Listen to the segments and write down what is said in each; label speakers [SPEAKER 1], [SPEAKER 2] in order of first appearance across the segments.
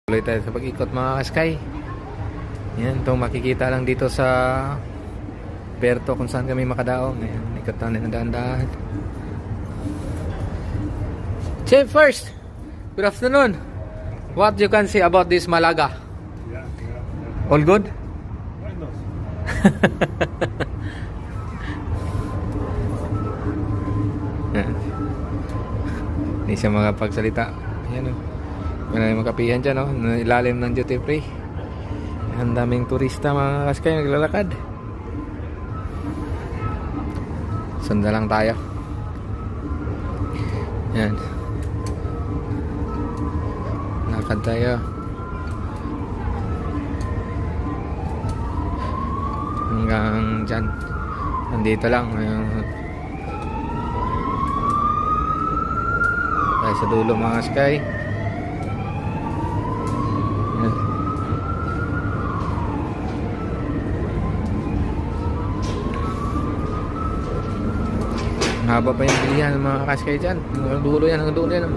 [SPEAKER 1] Tuloy tayo sa pag-ikot mga ka-sky. Yan, itong makikita lang dito sa Berto kung saan kami makadaong. Ayan, ikot na ng dahan-dahan. Chief, first, good afternoon. What you can say about this Malaga? All good? Hindi siya makapagsalita. Ayan o. May makapihan dyan o. Ilalim ng duty free. Ang daming turista mga kaskay naglalakad. Sanda lang tayo. Ayan. Lakad tayo. Hanggang dyan. Nandito lang. Tayo sa dulo mga sky. Haba pa yung bilihan ng mga kaskay dyan. Hanggang dulo yan, hanggang dulo yan.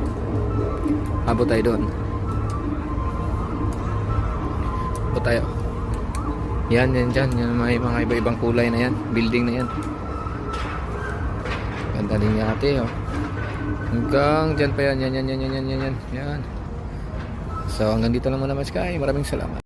[SPEAKER 1] Habo tayo doon. Habo tayo. Yan, yan dyan. Yan, may mga iba-ibang kulay na yan. Building na yan. Ganda din yate oh. Hanggang dyan pa yan. Yan. So hanggang dito lang muna mga sky. Maraming salamat.